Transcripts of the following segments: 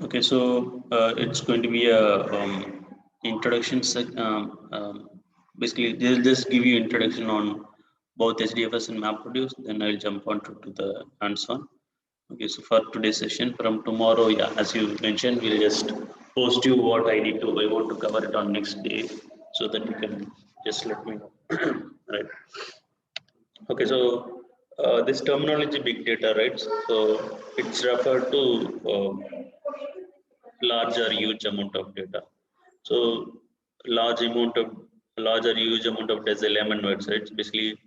Okay, so it's going to be a introduction. Basically, they'll just give you introduction on both HDFS and MapReduce. Then I'll jump on to the hands-on. Okay, so for today's session, from tomorrow, yeah, as you mentioned, we'll just post you what I want to cover it on next day, so that you can just let me know. Right. Okay, so this terminology, big data, right? So it's referred to large or huge amount of data. So large amount of large or huge amount of data, lemon words, right? Basically,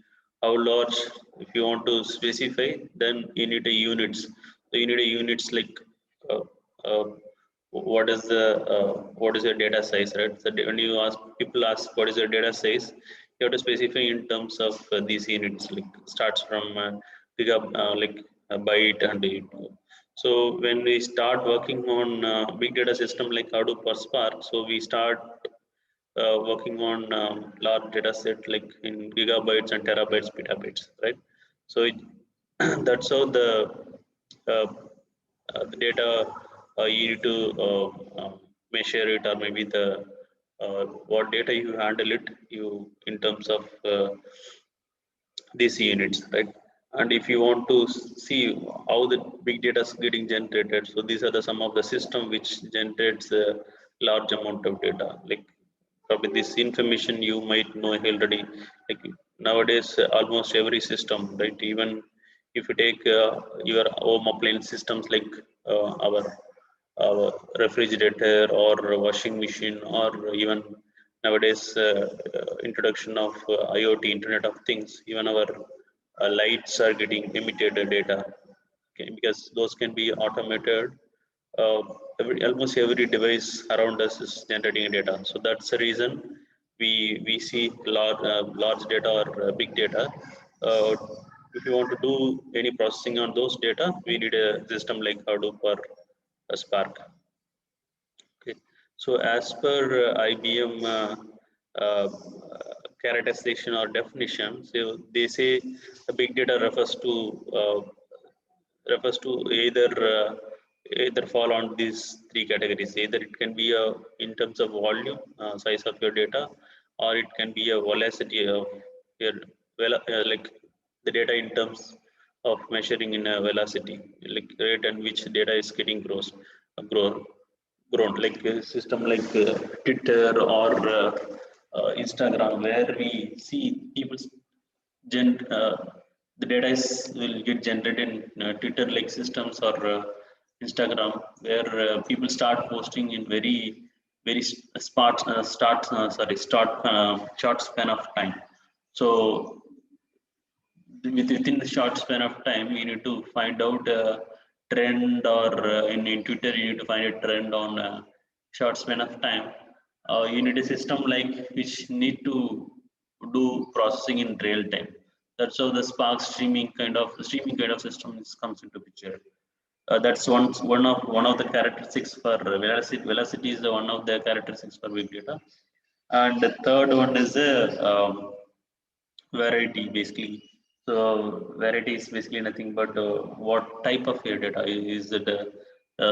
how large, if you want to specify, then you need a units. So you need a units like uh, uh, what is your data size, right? So when you ask people ask what is your data size, you have to specify in terms of these units. Like starts from like a byte and so when we start working on big data system like Hadoop or Spark, so we start working on large data set like in gigabytes and terabytes, petabytes, right? So that's how uh, the data you need to measure it, or maybe the what data you handle it you in terms of these units, right? And if you want to see how the big data is getting generated, so these are the some of the system which generates a large amount of data. Like probably this information you might know already. Like nowadays, almost every system, right? Even if you take your home appliance systems like our refrigerator or washing machine, or even nowadays introduction of IoT, Internet of Things, even our lights are getting emitted data, okay, because those can be automated. uh, Almost every device around us is generating data, so that's the reason we see large data or big data. uh, if you want to do any processing on those data, we need a system like Hadoop or a Spark. Okay, so as per IBM uh, characterization or definition, so they say the big data refers to either fall on these three categories. Either it can be in terms of volume, size of your data, or it can be a velocity of your like the data in terms of measuring in a velocity, like rate at which data is getting grown grown, like a system like Twitter or Instagram, where we see people's gen the data is will get generated in Twitter like systems or Instagram, where people start posting in very short span of time. So within the short span of time, you need to find out a trend, or in Twitter you need to find a trend on a short span of time. You need a system like which need to do processing in real time. That's how the Spark streaming kind of system comes into picture. That's one of the characteristics for velocity. Velocity is the one of the characteristics for big data, and the third one is the variety, basically. So variety is basically nothing but what type of your data is. It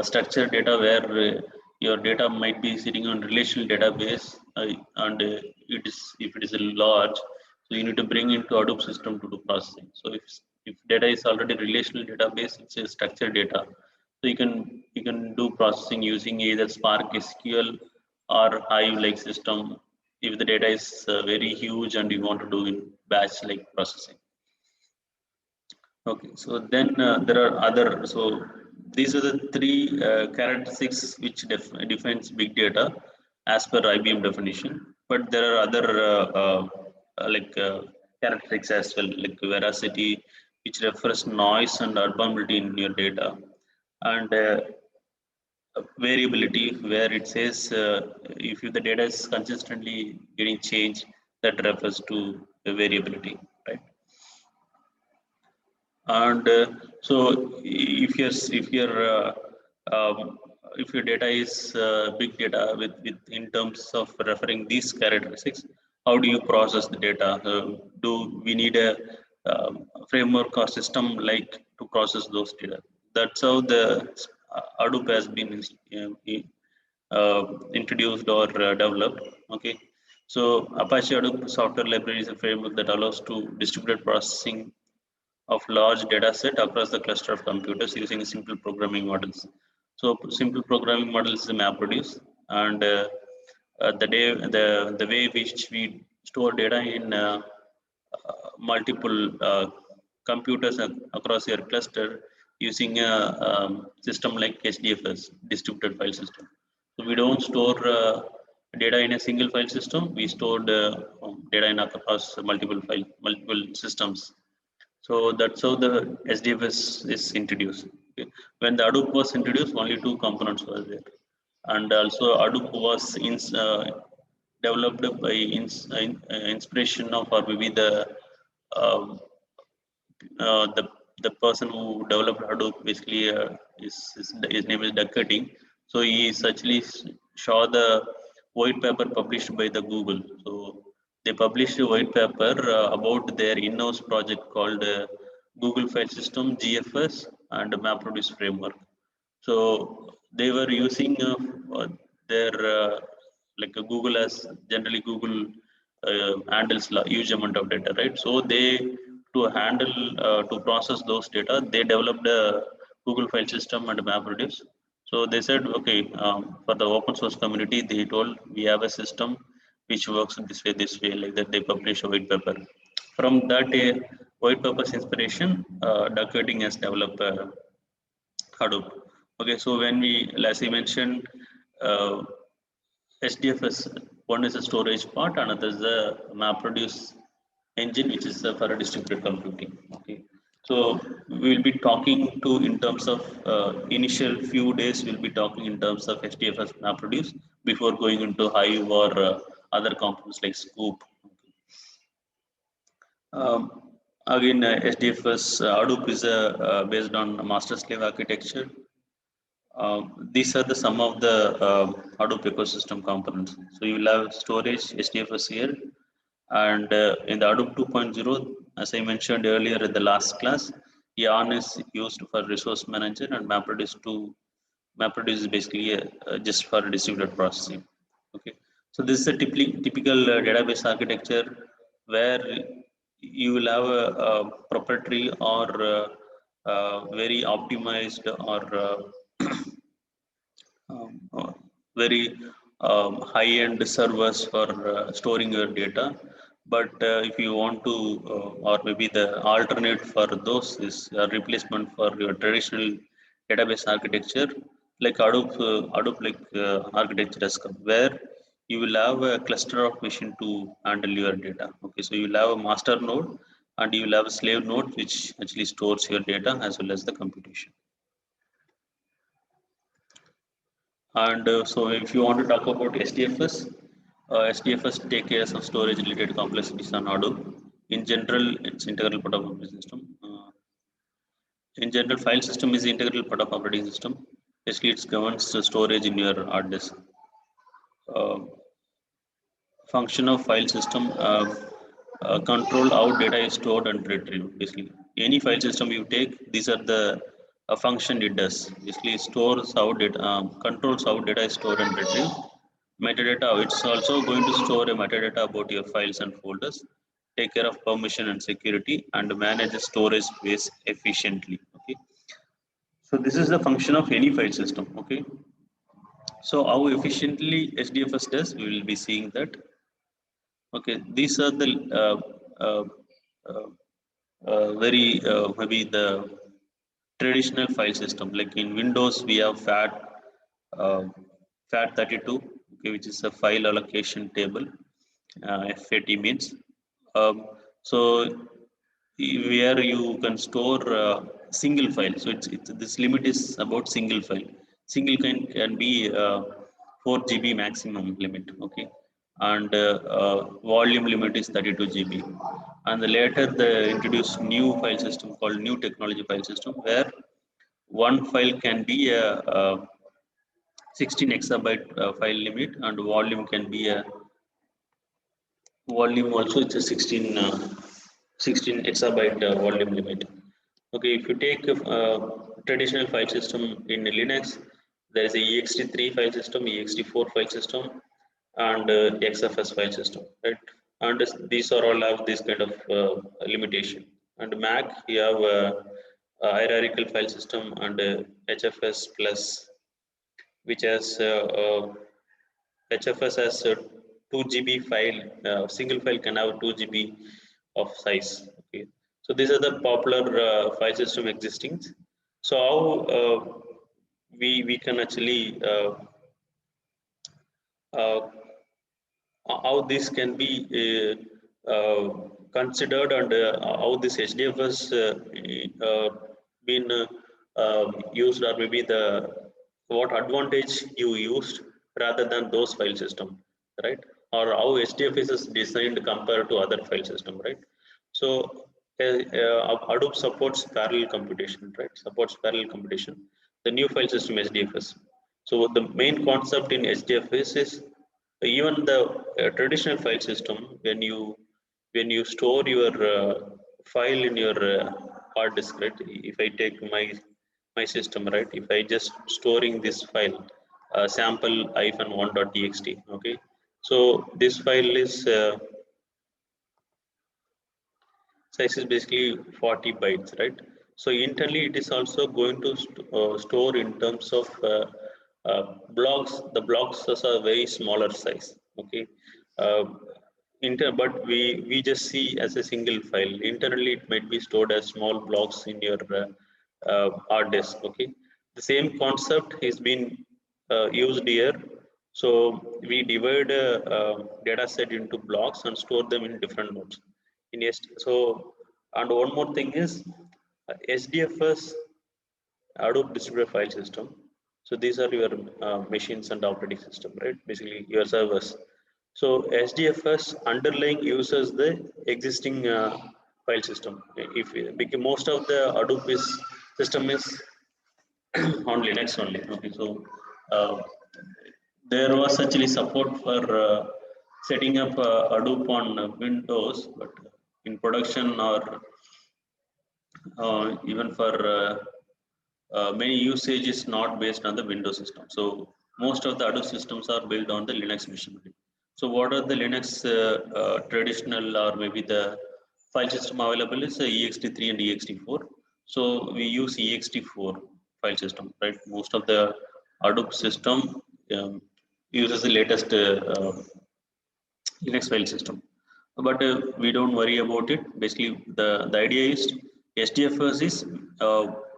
structured data, where your data might be sitting on relational database, and it is if it is a large, so you need to bring into Hadoop system to do processing. So if data is already relational database, it's a structured data, so you can do processing using either Spark SQL or Hive like system, if the data is very huge and you want to do in batch like processing. Okay, so then there are other. So these are the three characteristics which defines big data as per IBM definition. But there are other like characteristics as well, like veracity, which refers noise and abnormality in your data, and variability, where it says if the data is consistently getting changed, that refers to the variability, right? And so if your data is big data with in terms of referring these characteristics, how do you process the data? Do we need a framework or system like to process those data? That's how the Hadoop has been introduced or developed. Okay, so Apache Hadoop software library is a framework that allows to distributed processing of large data set across the cluster of computers using simple programming models. So simple programming models is MapReduce, and the way which we store data in multiple computers across your cluster using a system like HDFS, distributed file system. So we don't store data in a single file system. We stored data in across multiple systems. So that's how the SDFS is introduced. Okay. When the Hadoop was introduced, only two components were there, and also Hadoop was developed by inspiration of, or maybe um, the the person who developed Hadoop basically his name is Doug Cutting. So he is actually saw the white paper published by the Google. So they published a white paper about their in-house project called Google File System (GFS) and MapReduce framework. So they were using their like Google, as generally Google handles huge amount of data, right? So they, to handle to process those data, they developed a Google file system and MapReduce. So they said, okay, for the open source community, they told we have a system which works this way, like that. They publish a white paper. From that white paper's inspiration, Doug Cutting has developed Hadoop. Okay, so when we, as I mentioned, uh, HDFS, one is a storage part, another is the MapReduce engine, which is for a distributed computing. Okay, so we will be talking to in terms of initial few days. We'll be talking in terms of HDFS MapReduce before going into Hive or other components like Scoop. Again, HDFS Hadoop is based on master slave architecture. These are the some of the Hadoop ecosystem components. So you will have storage HDFS here, and in the Hadoop 2.0, as I mentioned earlier in the last class, Yarn is used for resource manager, and MapReduce is basically just for distributed processing. Okay, so this is a typical database architecture where you will have a proprietary or very optimized or very high-end servers for storing your data. But if you want to, or maybe the alternate for those is a replacement for your traditional database architecture, like Hadoop like architecture has come, where you will have a cluster of machine to handle your data. Okay, so you will have a master node and you will have a slave node which actually stores your data as well as the computation. And so if you want to talk about SDFS, SDFS take care of storage related complexities on Hadoop. In general, it's integral part of operating system. In general, file system is the integral part of operating system. Basically, it governs the storage in your hard disk. Uh, Function of file system control how data is stored and retrieved. Basically, any file system you take, these are the function it does. Basically, stores how data, controls how data is stored and retrieved. Metadata, it's also going to store a metadata about your files and folders, take care of permission and security, and manage the storage space efficiently. Okay, so this is the function of any file system. Okay, so how efficiently SDFS does, we will be seeing that. Okay, these are the uh, uh, very maybe the traditional file system. Like in Windows, we have uh, FAT32, okay, which is a file allocation table. FAT means. So where you can store single file. So it's this limit is about single file. Single can be 4 GB maximum limit. Okay, and volume limit is 32 GB. And later they introduced new file system called new technology file system, where one file can be a 16 exabyte file limit, and volume can be a volume also, it's a 16 exabyte volume limit. Okay, if you take traditional file system in Linux, there is a ext3 file system, ext4 file system, and XFS file system, right? And these are all have this kind of limitation. And Mac, you have a hierarchical file system and HFS plus, which has HFS has 2 GB file. Single file can have 2 GB of size. Okay, so these are the popular file system existing. So how we can actually uh, how this can be considered, and how this HDFS been used, or maybe the what advantage you used rather than those file system, right? Or how HDFS is designed compared to other file system, right? So Hadoop supports parallel computation, right? Supports parallel computation. The new file system HDFS. So the main concept in HDFS is even the traditional file system, when you store your file in your hard disk, right? If I take my system, right? If I just storing this file, sample-1.txt, okay? So this file is size is basically 40 bytes, right? So internally it is also going to store in terms of blocks. The blocks are very smaller size, okay? uh, but we just see as a single file. Internally it might be stored as small blocks in your hard disk, okay? The same concept has been used here. So we divide a, data set into blocks and store them in different nodes in So, and one more thing is HDFS, Hadoop Distributed File System. So these are your machines and operating system, right? Basically your servers. So HDFS underlying uses the existing file system. If because most of the Hadoop system is on Linux only. Okay, so uh, there was actually support for setting up Hadoop on Windows, but in production or even for many usage is not based on the Windows system. So most of the Hadoop systems are built on the Linux machinery. So what are the Linux traditional, or maybe the file system available is ext3 and ext4. So we use ext4 file system, right? Most of the Hadoop system uses the latest Linux file system, but we don't worry about it. Basically, the idea is HDFS is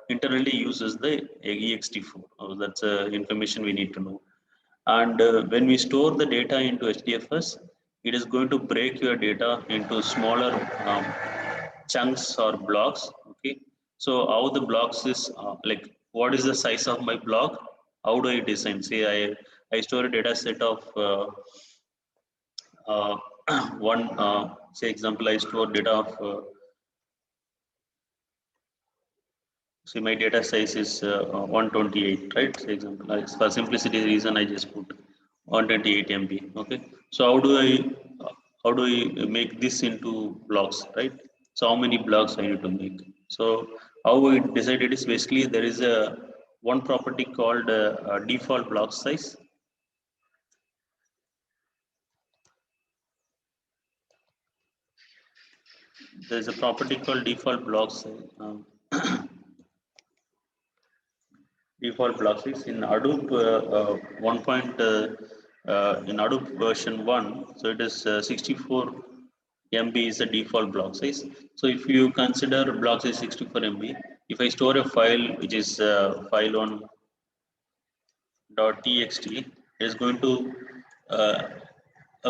internally uses the ext4. That's information we need to know. And when we store the data into HDFS, it is going to break your data into smaller chunks or blocks. Okay, so how the blocks is like, what is the size of my block? How do I design? Say I store a data set of uh, one say example, I store data of say my data size is 128, right? Say example, for simplicity reason I just put 128 MB. Okay, so how do I make this into blocks, right? So how many blocks I need to make? So how we decided is basically there is a one property called default block size. There is a property called default block size. Default blocks is in Hadoop 1. In Hadoop version 1, so it is 64 MB is the default block size. So if you consider block size 64 MB, if I store a file which is file on .txt, it is going to uh,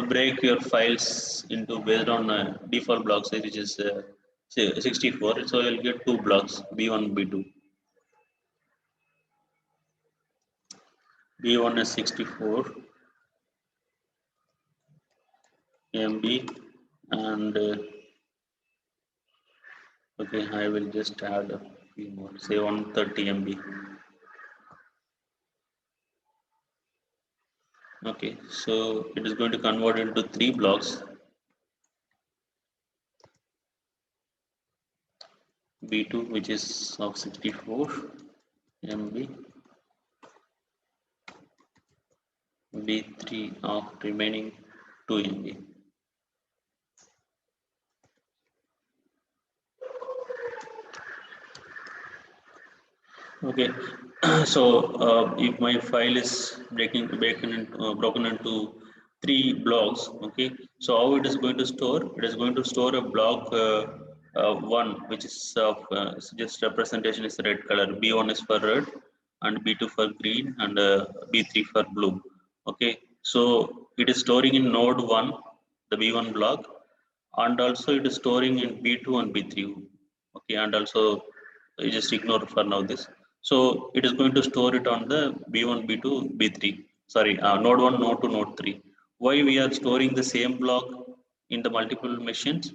break your files into based on default block size, which is say 64. So you'll get two blocks, B1, B2. B1 is 64 MB, and okay, I will just add a few more, say 130 MB. Okay, so it is going to convert into three blocks, B2, which is of 64, MB, B3 of remaining 2 MB. Okay, so if my file is broken into 3 blocks, okay, so how it is going to store? It is going to store a block one, which is of just representation is red color. B1 is for red, and B2 for green, and B3 for blue. Okay, so it is storing in node one, the B1 block, and also it is storing in B2 and B3. Okay, and also you just ignore for now this. So it is going to store it on the B1, B2, B3. Sorry, node 1, node 2, node 3. Why we are storing the same block in the multiple machines?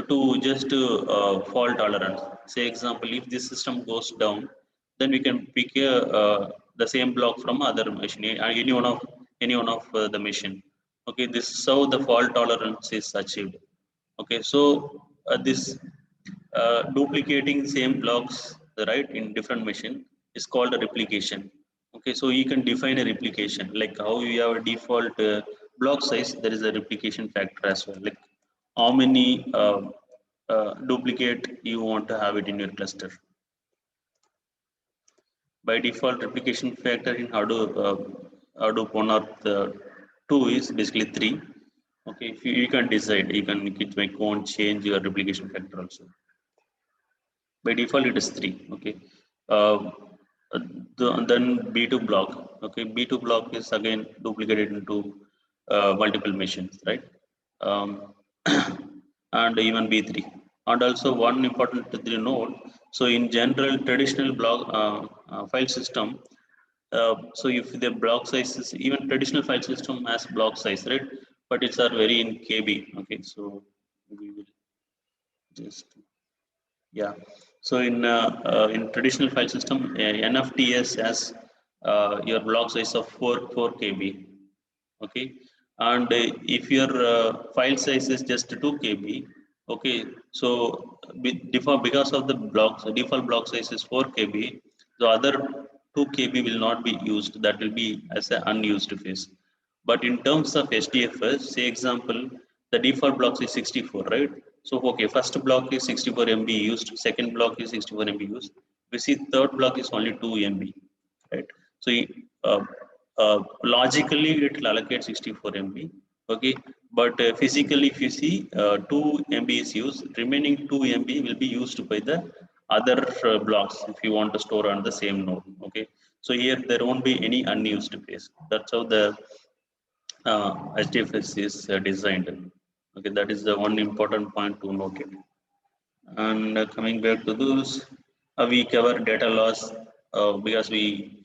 To just fault tolerance. Say example, if this system goes down, then we can pick the same block from other machine, any one of the machine. Okay, this is how the fault tolerance is achieved. Okay, so this duplicating same blocks, right, in different machine is called a replication. Okay, so you can define a replication like how you have a default block size. There is a replication factor as well. Like how many duplicate you want to have it in your cluster. By default, replication factor in Hadoop 1 or the 2 is basically 3. Okay, if you can decide, you can make it my own change your replication factor also. By default it is 3. Okay, uh, then B2 block. Okay, B2 block is again duplicated into multiple machines, right? um, and even B3, and also one important to note. So in general traditional block file system, so if the block size is, even traditional file system has block size, right, but it's are very in KB. Okay, so we will just, yeah. So in traditional file system, NFTs has your block size of 4 KB. Okay, and if your file size is just 2 KB, okay, so default, because of the blocks, default block size is 4 KB, the other 2 KB will not be used. That will be as an unused phase. But in terms of HDFS, say example, the default block is 64, right? So okay, first block is 64 MB used, second block is 64 MB used. We see third block is only 2 MB, right? So uh, logically it will allocate 64 MB, okay, but physically if you see 2 MB is used, remaining 2 MB will be used by the other blocks if you want to store on the same node. Okay, so here there won't be any unused space. That's how the HDFS is designed. Okay, that is the one important point to note it. And coming back to those, we cover data loss because we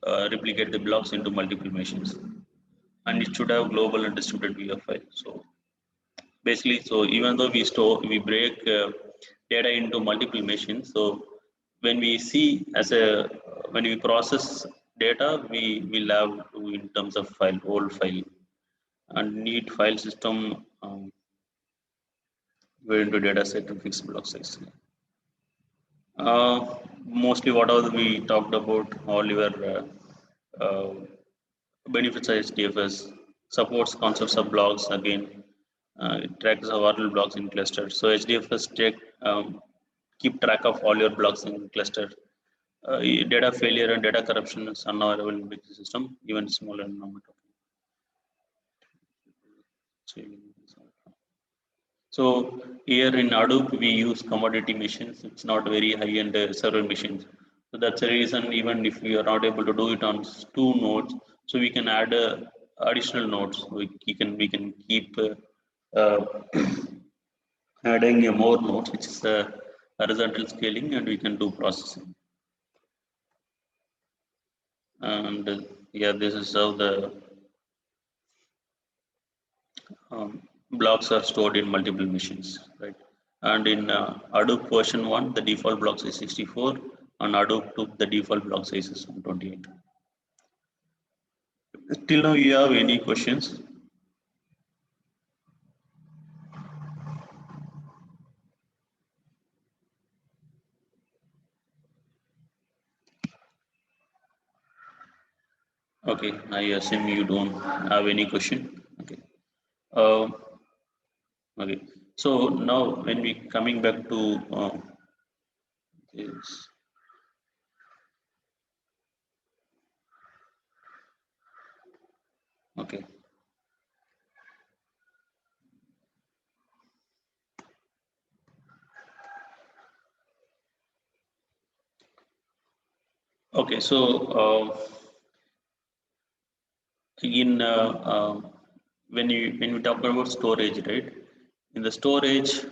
replicate the blocks into multiple machines, and it should have global and distributed view of file. So basically, so even though we break data into multiple machines, so when we see as a when we process data, we will have to in terms of file, old file, and need file system go into data set to fix block size. Mostly whatever we talked about, all your uh, benefits of HDFS, supports concepts of blocks again, it tracks our blocks in cluster. So HDFS keep track of all your blocks in cluster. Data failure and data corruption is unavoidable in big system, even smaller number. So here in Hadoop, we use commodity machines. It's not very high-end server machines. So that's the reason, even if we are not able to do it on 2 nodes, so we can add additional nodes. We can keep uh, adding more nodes, which is horizontal scaling, and we can do processing. And yeah, this is how the blocks are stored in multiple machines, right? And in Hadoop version 1, the default block size is 64, and Hadoop 2, the default block size is 128. Till now, you have any questions? Okay, I assume you don't have any question. Okay. Uh, okay. So now when we coming back to this, okay. Okay. So in when we talk about storage, right? In the storage,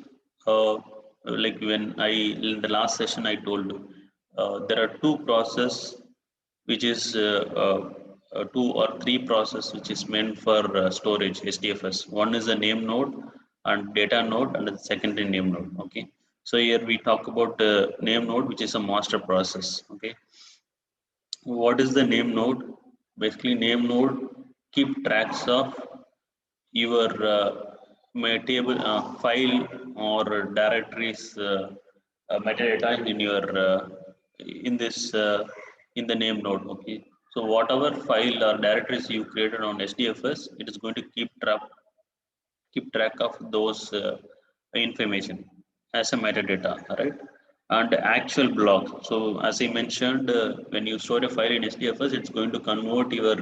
like when I in the last session I told you, there are two process which is two or three process which is meant for storage SDFS. One is a name node and data node, and the secondary name node. Okay, so here we talk about name node, which is a master process. Okay, what is the name node? Basically, name node keep tracks of your table file or directories metadata in your in this in the name node. Okay, so whatever file or directories you created on SDFS, it is going to keep track of those information as a metadata, right? And actual block. So as I mentioned, when you store a file in SDFS, it's going to convert your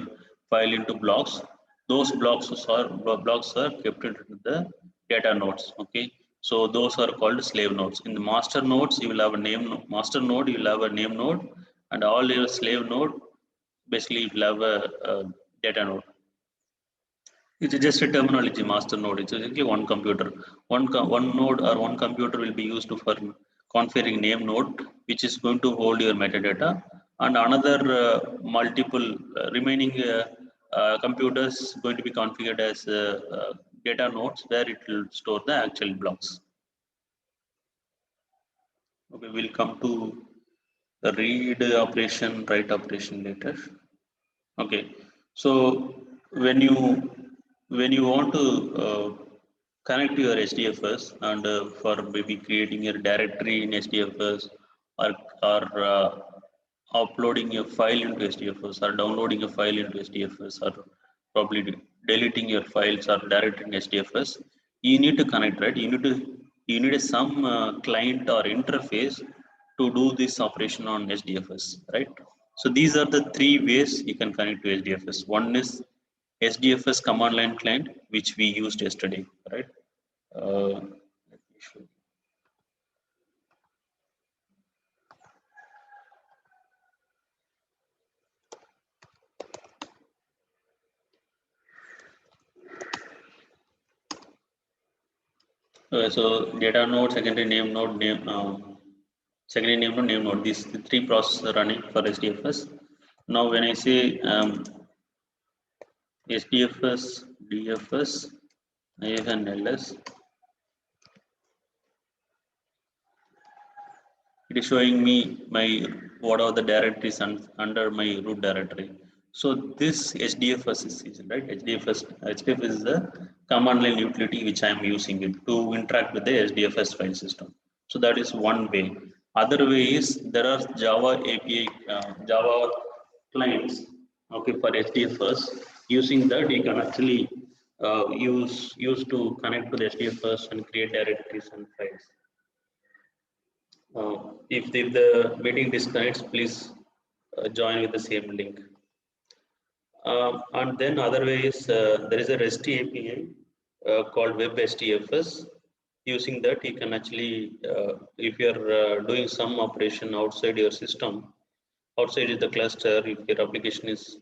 file into blocks. Those blocks are kept into the data nodes. Okay, so those are called slave nodes. In the master nodes, you will have a master node, you will have a name node, and all your slave node basically you will have a data node. It's just a terminology, master node. It's exactly one computer. One node or one computer will be used for configuring name node, which is going to hold your metadata, and another multiple remaining computers going to be configured as data nodes, where it will store the actual blocks. Okay, we'll come to the read operation, write operation later. Okay, so when you when you want to connect your SDFS and for maybe creating a directory in SDFS, or uploading a file into SDFS, or downloading a file into SDFS, or probably deleting your files or directory in SDFS, you need to connect, right? You need some client or interface to do this operation on SDFS, right? So these are the three ways you can connect to SDFS. One is SDFS command line client, which we used yesterday, right? Let me show you. So data node, secondary name node, secondary name node. These three processes are running for SDFS. Now, when I say SDFS, DFS, and LS, it is showing me my what are the directories under my root directory. So this HDFS is right. HDFS is the command line utility which I am using it to interact with the SDFS file system. So that is one way. Other way is there are Java API, Java clients. Okay, for HDFS, using that you can actually use to connect to the HDFS and create directories and files. If the meeting disconnects, please join with the same link. And then other way is there is a REST API called Web SDFS. Using that, you can actually, if you are doing some operation outside your system, outside the cluster, if your application is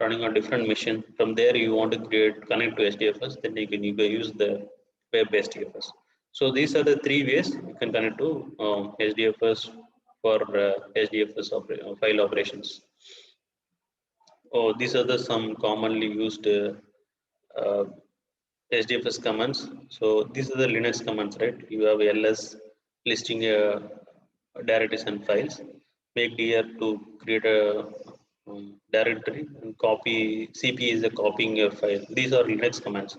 running on different machine, from there you want to connect to SDFS, then you can use the Web SDFS. So these are the three ways you can connect to SDFS for SDFS file operations. Oh, these are the some commonly used uh, SDFS commands. So these are the Linux commands, right? You have ls listing directories and files. Make dir to create a directory, and copy cp is a copying your file. These are Linux commands.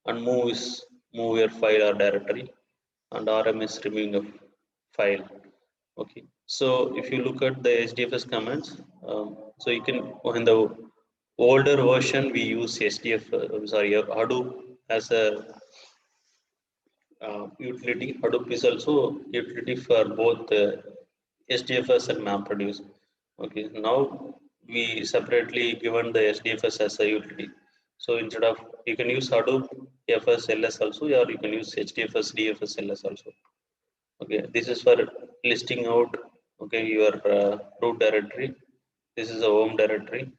And move is move your file or directory, and rm is removing a file. Okay, so if you look at the SDFS commands, so you can in the Older version we use SDF, Hadoop as a utility. Hadoop is also utility for both SDFS and MapReduce. Okay, now we separately given the SDFS as a utility. So instead of, you can use Hadoop FSLS also, or you can use HDFS DFSLS also. Okay, this is for listing out, okay, your root directory. This is a home directory,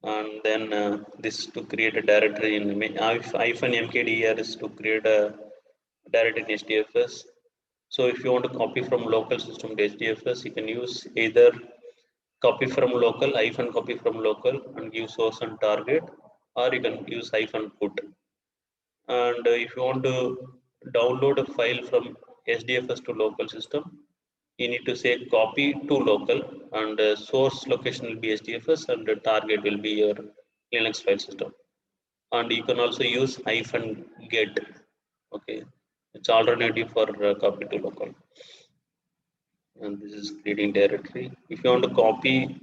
and then this to create a directory in hyphen mkdir is to create a directory in HDFS. So if you want to copy from local system to HDFS, you can use either copy from local, hyphen copy from local and give source and target, or you can use hyphen put. And if you want to download a file from HDFS to local system, you need to say copy to local, and source location will be HDFS and the target will be your Linux file system. And you can also use hyphen get. Okay, it's alternative for copy to local. And this is creating directory. If you want to copy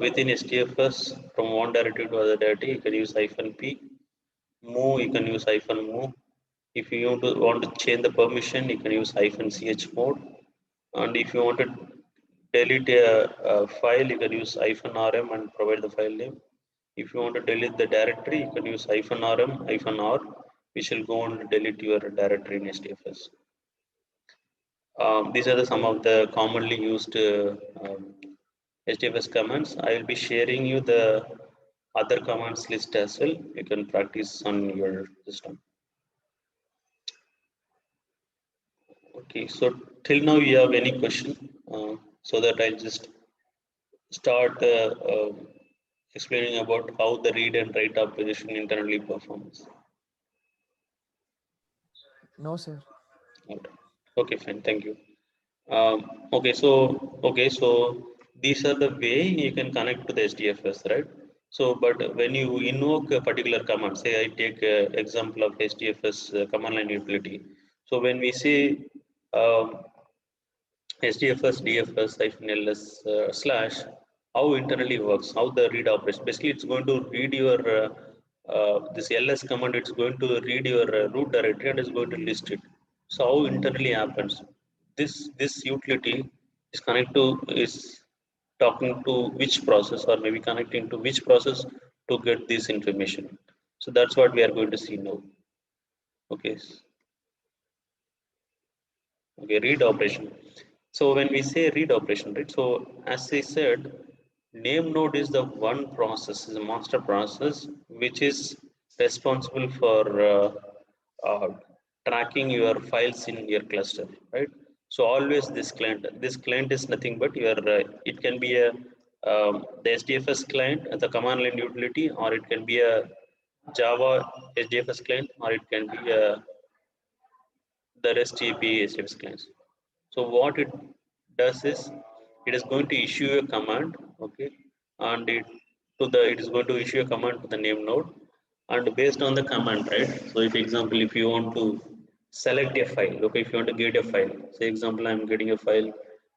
within HDFS from one directory to other directory, you can use hyphen p. Move, you can use hyphen move. If you want to change the permission, you can use hyphen chmod. And if you want to delete a file, you can use hyphen rm and provide the file name. If you want to delete the directory, you can use hyphen rm hyphen r, which will go and delete your directory in HDFS. These are some of the commonly used HDFS commands. I will be sharing you the other commands list as well. You can practice on your system. Okay, so till now you have any question? So that I'll just start explaining about how the read and write operation internally performs. No, sir. Okay, fine. Thank you. Okay, so these are the way you can connect to the HDFS, right? So, but when you invoke a particular command, say I take example of HDFS command line utility. So when we say HDFS DFS -ls how internally works, how the read operates. Basically, it's going to read your this ls command. It's going to read your root directory and is going to list it. So how internally happens? This utility is talking to which process, or maybe connecting to which process to get this information. So that's what we are going to see now. Okay. Okay, read operation. So when we say read operation, right? So as I said, name node is the one process, is a master process which is responsible for uh, tracking your files in your cluster, right? So always this client is nothing but your it can be a the SDFS client as a command line utility, or it can be a Java SDFS client, or it can be a the REST API HDFS clients. So what it does is it is going to issue a command, okay, and it is going to issue a command to the name node, and based on the command, right? So if example, if you want to select a file, okay, if you want to get a file, say example, I'm getting a file,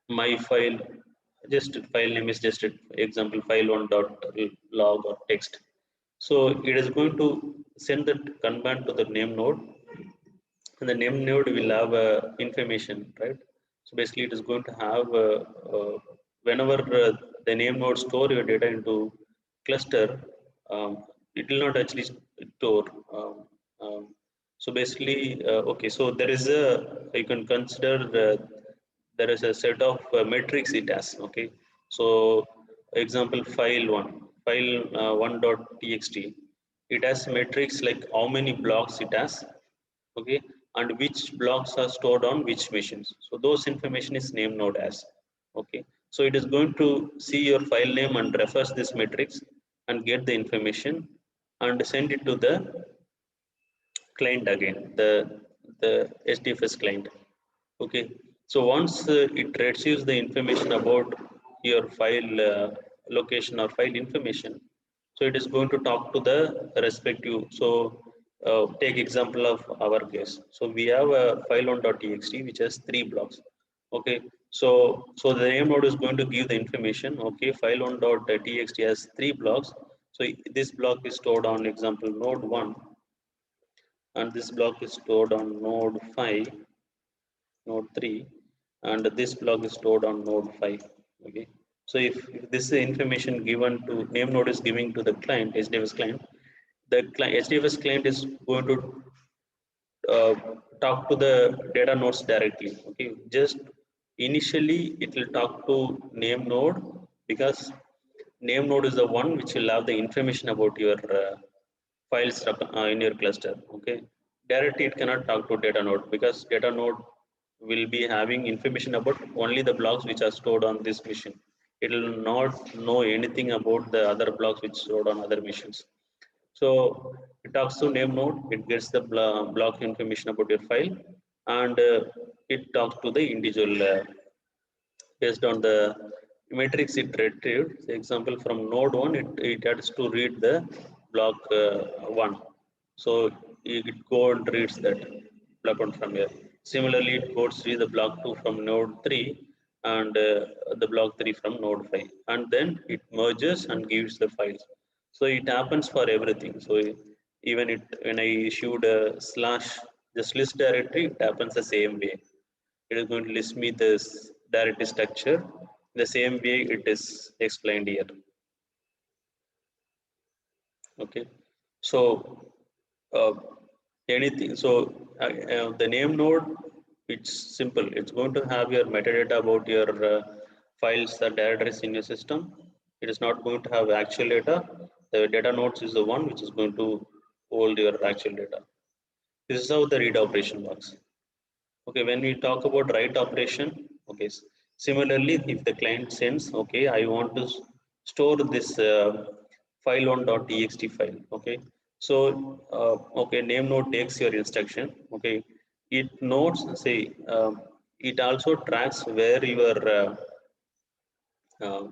my file, just file name is just example file1.log or text. So it is going to send that command to the name node, and the name node will have information, right? So basically it is going to have whenever the name node store your data into cluster, um, it will not actually store um, so basically okay, so there is a, you can consider there is a set of metrics it has. Okay, so example file1.txt, it has metrics like how many blocks it has, okay, and which blocks are stored on which machines. So those information is name node as. Okay, so it is going to see your file name and refers this matrix and get the information and send it to the client again, the HDFS client. Okay, so once it receives the information about your file location or file information, so it is going to talk to the respective. So take example of our case. So we have a file1.txt which has 3 blocks. Okay, so the name node is going to give the information. Okay, file1.txt has 3 blocks. So this block is stored on example node 1, and this block is stored on node 5, node 3, and this block is stored on node 5. Okay, so if this information given to name node is giving to the client, HDFS client, the HDFS client is going to uh, talk to the data nodes directly. Okay, just initially it will talk to name node, because name node is the one which will have the information about your files in your cluster. Okay, directly it cannot talk to data node, because data node will be having information about only the blocks which are stored on this machine. It will not know anything about the other blocks which stored on other machines. So it talks to name node, it gets the block information about your file, and it talks to the individual based on the matrix it retrieved. For example, from node 1, it has to read the block 1. So it go and reads that block 1 from here. Similarly, it goes to the block 2 from node 3, and the block 3 from node 5. And then it merges and gives the files. So it happens for everything. So even it when I issued a slash just list directory, it happens the same way. It is going to list me this directory structure the same way it is explained here. Okay, so uh, anything. So the name node, it's simple. It's going to have your metadata about your files or directories in your system. It is not going to have actual data. The data nodes is the one which is going to hold your actual data. This is how the read operation works. Okay, when we talk about write operation, okay, similarly, if the client sends, okay, I want to store this file1.txt file, okay, so okay, name node takes your instruction, okay, it notes, say, it also tracks where your uh,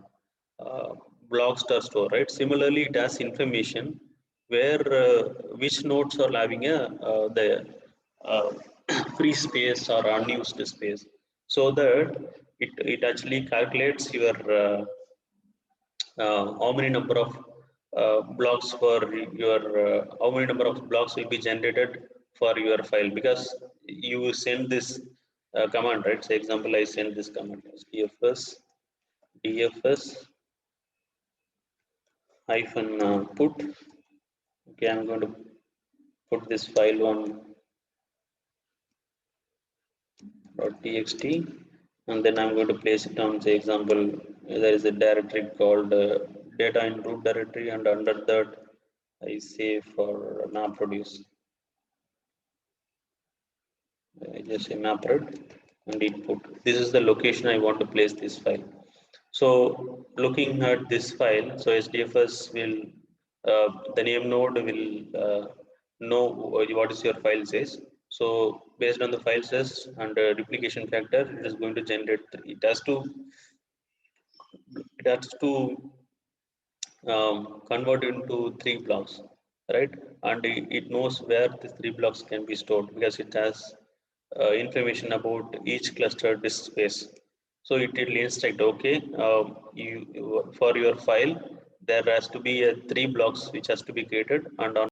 uh, blocks are stored, right? Similarly, it has information where which nodes are having a the uh, free space or unused space, so that it actually calculates your how many number of blocks for your how many number of blocks will be generated for your file, because you send this command, right? So example, I send this command as dfs hyphen put. Okay, I'm going to put this file on .txt, and then I'm going to place it on, say example, there is a directory called data in root directory, and under that I say for MapReduce, I just say MapRed and input. This is the location I want to place this file. So looking at this file, so HDFS will, the name node will know what is your file says. So based on the file says and replication factor, it is going to generate. It has to convert into 3 blocks, right? And it knows where the 3 blocks can be stored, because it has information about each cluster disk space. So it will instruct, okay, for your file, there has to be 3 blocks which has to be created, and on